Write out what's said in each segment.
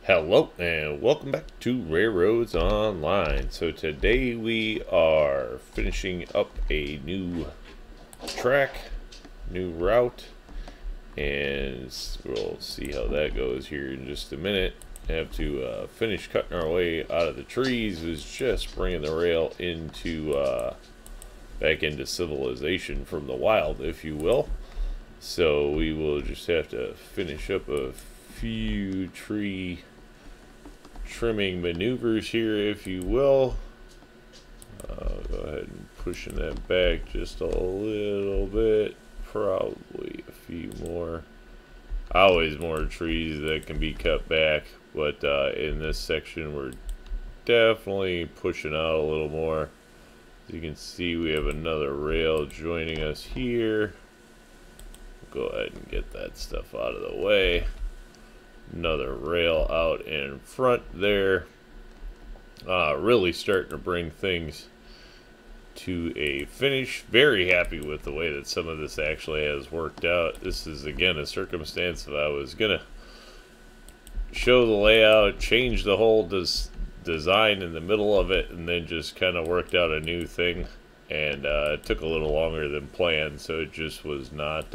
Hello and welcome back to RailRoads Online. So today we are finishing up a new track, new route, and we'll see how that goes here in just a minute. Have to finish cutting our way out of the trees. Is just bringing the rail into back into civilization from the wild, if you will. So we will just have to finish up a few tree trimming maneuvers here, if you will. Go ahead and pushing that back just a little bit, probably a few more. Always more trees that can be cut back, but in this section we're definitely pushing out a little more. As you can see, we have another rail joining us here. Go ahead and get that stuff out of the way. Another rail out in front there. Really starting to bring things to a finish. Very happy with the way that some of this actually has worked out. This is again a circumstance that I was gonna show the layout, change the whole design in the middle of it, and then just kind of worked out a new thing, and it took a little longer than planned, so it just was not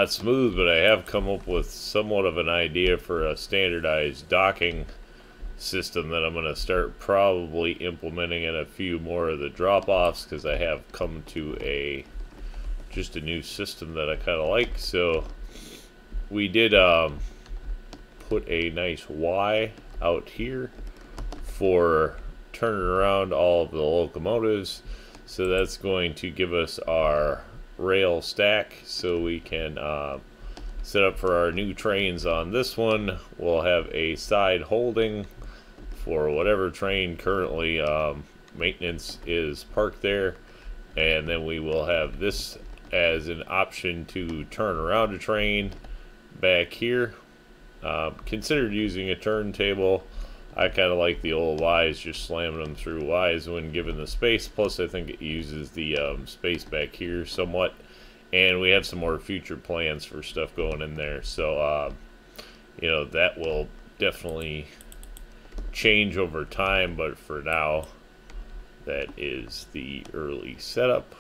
smooth. But I have come up with somewhat of an idea for a standardized docking system that I'm going to start probably implementing in a few more of the drop-offs, because I have come to just a new system that I kind of like. So we did put a nice Y out here for turning around all of the locomotives, so that's going to give us our rail stack so we can set up for our new trains. On this one we'll have a side holding for whatever train currently maintenance is parked there, and then we will have this as an option to turn around a train back here. Considered using a turntable. I kind of like the old Ys, just slamming them through Ys when given the space. Plus I think it uses the space back here somewhat, and we have some more future plans for stuff going in there. So you know, that will definitely change over time, but for now that is the early setup.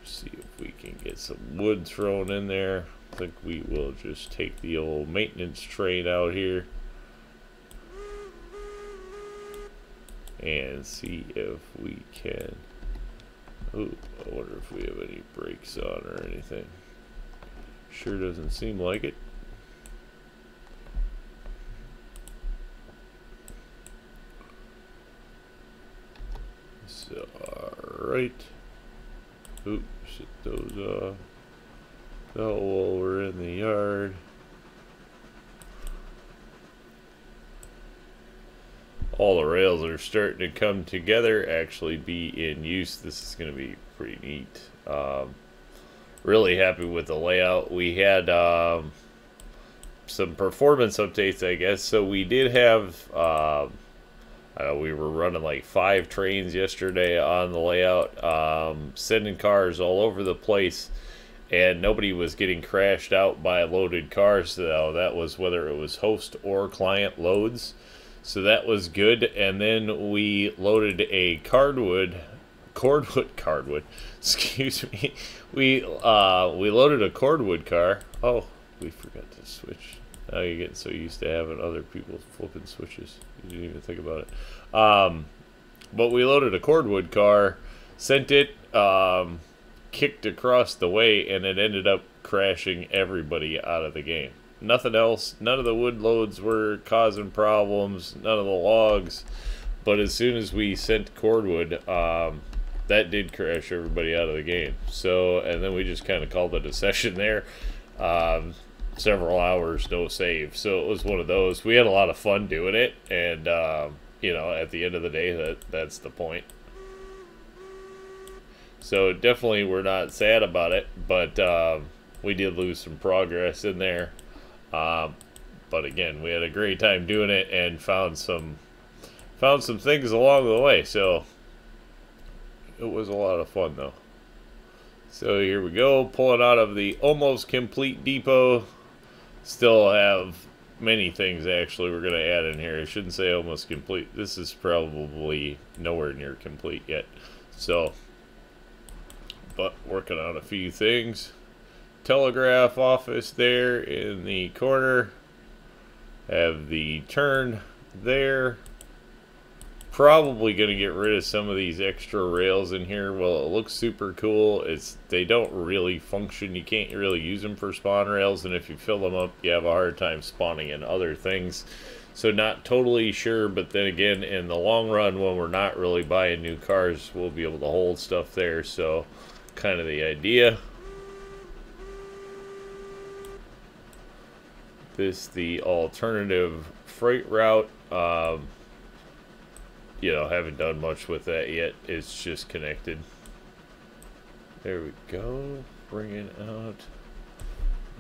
See if we can get some wood thrown in there. I think we will just take the old maintenance train out here and see if we can. Ooh, I wonder if we have any brakes on or anything. Sure doesn't seem like it. So, alright. Oops, shit those out while we're in the yard. All the rails are starting to come together, actually be in use. This is going to be pretty neat. Really happy with the layout. We had some performance updates, I guess. So we did have we were running like 5 trains yesterday on the layout, sending cars all over the place, and nobody was getting crashed out by loaded cars. So that was whether it was host or client loads. So that was good. And then we loaded a cordwood, excuse me. We loaded a cordwood car. Oh, we forgot to switch. Now you're getting so used to having other people flipping switches, you didn't even think about it. But we loaded a cordwood car, sent it, kicked across the way, and it ended up crashing everybody out of the game. Nothing else. None of the wood loads were causing problems, none of the logs. But as soon as we sent cordwood, that did crash everybody out of the game. So, and then we just kind of called it a session there. Several hours, no save. So it was one of those. We had a lot of fun doing it, and you know, at the end of the day, that's the point. So definitely we're not sad about it, but we did lose some progress in there. But again, we had a great time doing it and found some things along the way. So it was a lot of fun though. So here we go, pulling out of the almost complete depot. Still have many things actually we're going to add in here. I shouldn't say almost complete. This is probably nowhere near complete yet. So, but working on a few things. Telegraph office there in the corner. Have the turn there. Probably going to get rid of some of these extra rails in here. Well, it looks super cool. They don't really function. You can't really use them for spawn rails, and if you fill them up, you have a hard time spawning in other things. So not totally sure, but then again, in the long run, when we're not really buying new cars, we'll be able to hold stuff there. So kind of the idea. The alternative freight route. You know, haven't done much with that yet. It's just connected. There we go. Bring it out.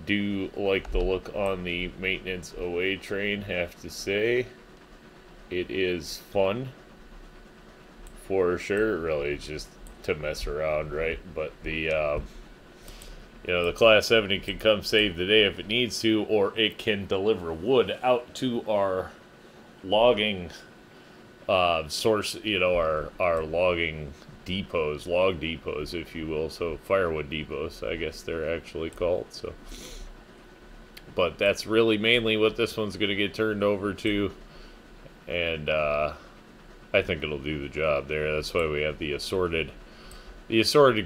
Do like the look on the maintenance away train, have to say. It is fun. For sure. Really, it's just to mess around, right? But the, you know, the Class 70 can come save the day if it needs to, or it can deliver wood out to our logging source, you know, our logging depots, log depots, if you will. So firewood depots, I guess they're actually called. So, but that's really mainly what this one's going to get turned over to, and I think it'll do the job there. That's why we have the assorted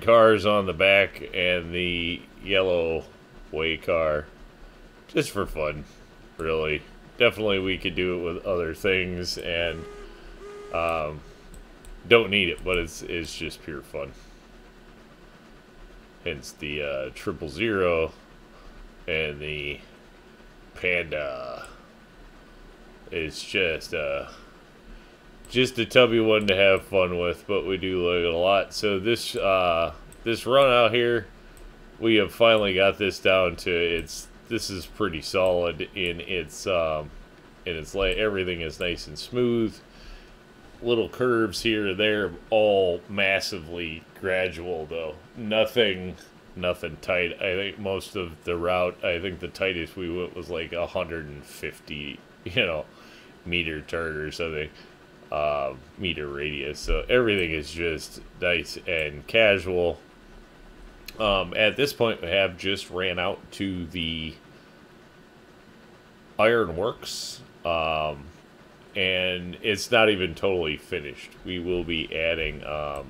cars on the back and the yellow way car, just for fun, really. Definitely we could do it with other things, and don't need it, but it's just pure fun. Hence the 000 and the Panda. It's just a tubby one to have fun with, but we do like it a lot. So this run out here, we have finally got this down to this is pretty solid in its everything is nice and smooth. Little curves here and there, all massively gradual though. Nothing tight. I think most of the route, I think the tightest we went was like 150, you know, meter turn or something, meter radius. So everything is just nice and casual. At this point, we have just ran out to the ironworks. And it's not even totally finished. We will be adding a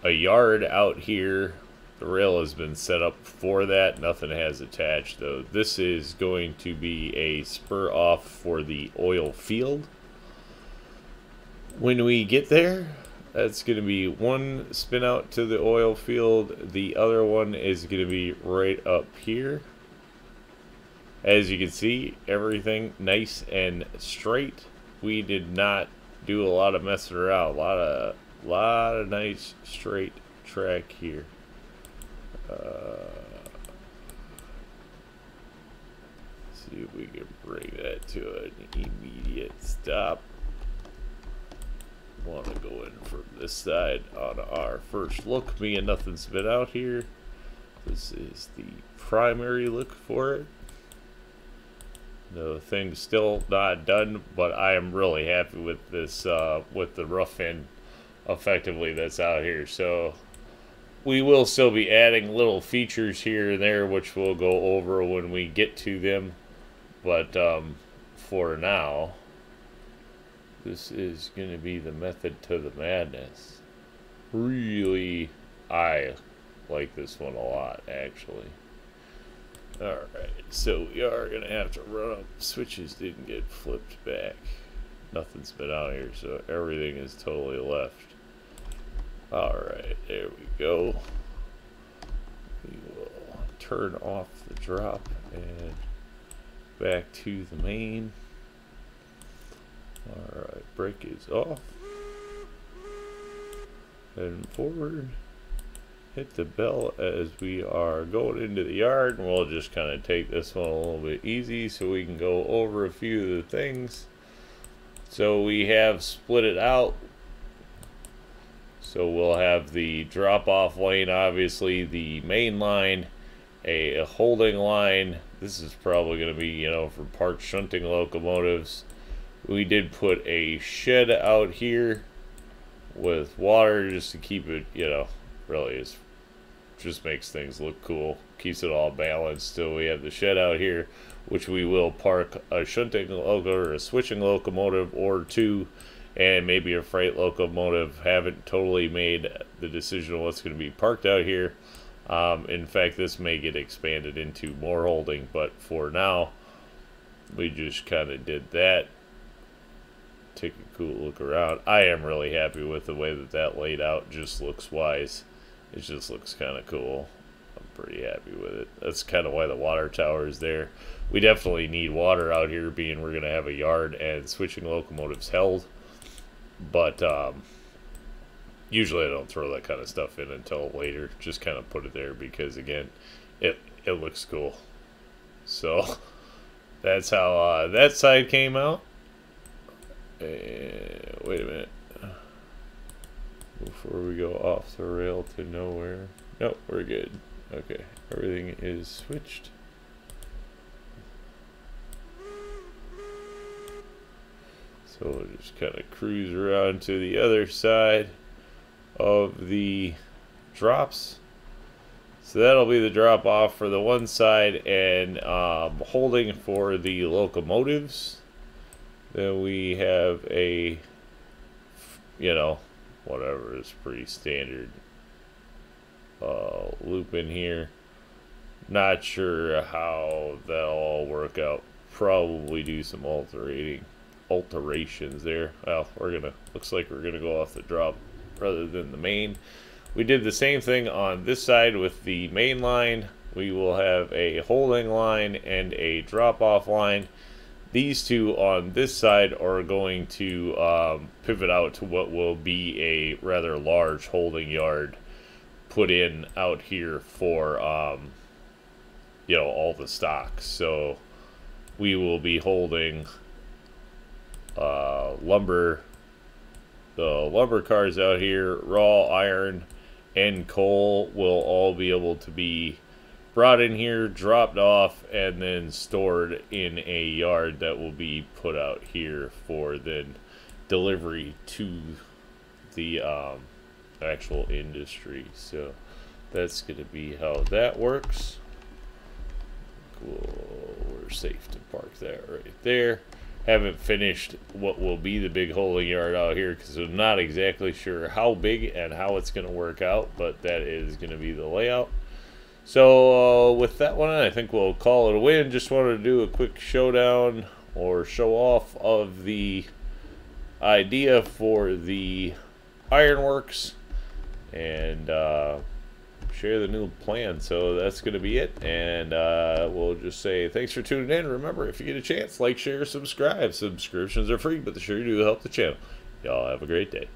yard out here. The rail has been set up for that. Nothing has attached though. This is going to be a spur off for the oil field. When we get there, that's going to be one spin out to the oil field. The other one is going to be right up here. As you can see, everything nice and straight. We did not do a lot of messing around. A lot of nice straight track here. See if we can bring that to an immediate stop. Want to go in from this side on our first look. Me and nothing's been out here. This is the primary look for it. The thing's still not done, but I am really happy with this, with the rough end, effectively, that's out here. So we will still be adding little features here and there, which we'll go over when we get to them. But for now, this is going to be the method to the madness. Really, I like this one a lot, actually. Alright, so we are going to have to run up. Switches didn't get flipped back. Nothing's been out here, so everything is totally left. Alright, there we go. We will turn off the drop and back to the main. Alright, brake is off. And forward. Hit the bell as we are going into the yard, and we'll just kind of take this one a little bit easy so we can go over a few of the things. So we have split it out. So we'll have the drop-off lane, obviously the main line, a holding line, This is probably going to be, you know, for parked shunting locomotives. We did put a shed out here with water just to keep it, you know, really is just makes things look cool, keeps it all balanced. So we have the shed out here, which we will park a shunting locomotive or a switching locomotive or two, and maybe a freight locomotive. Haven't totally made the decision on what's going to be parked out here. In fact, this may get expanded into more holding, but for now, we just kind of did that. Take a cool look around. I am really happy with the way that that laid out. Just looks wise. It just looks kind of cool. I'm pretty happy with it. That's kind of why the water tower is there. We definitely need water out here, being we're going to have a yard and switching locomotives held. But usually I don't throw that kind of stuff in until later. Just kind of put it there because, again, it looks cool. So that's how that side came out. Wait a minute. Before we go off the rail to nowhere. Nope, we're good. Okay, everything is switched. So we'll just kind of cruise around to the other side of the drops. So that'll be the drop off for the one side, and holding for the locomotives. Then we have a, you know, whatever is pretty standard loop in here. Not sure how that'll all work out. Probably do some alterations there. Well, looks like we're gonna go off the drop rather than the main. We did the same thing on this side with the main line. We will have a holding line and a drop off line. These two on this side are going to pivot out to what will be a rather large holding yard put in out here for you know, all the stocks. So we will be holding lumber, the lumber cars out here, raw iron and coal will all be able to be brought in here, dropped off, and then stored in a yard that will be put out here for then delivery to the actual industry. So that's going to be how that works. Cool. We're safe to park that right there. Haven't finished what will be the big holding yard out here because I'm not exactly sure how big and how it's going to work out, but that is going to be the layout. So with that one, I think we'll call it a win. Just wanted to do a quick showdown or show off of the idea for the ironworks and share the new plan. So that's going to be it, and we'll just say thanks for tuning in. Remember, if you get a chance, like, share, subscribe. Subscriptions are free, but they sure do help the channel. Y'all have a great day.